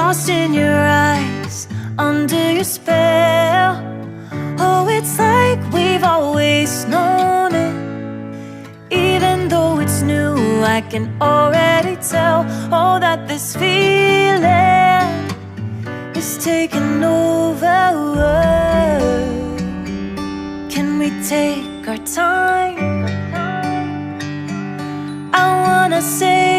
lost in your eyes, under your spell. Oh, it's like we've always known it. Even though it's new, I can already tell, oh, that this feeling is taking over. Can we take our time? I wanna say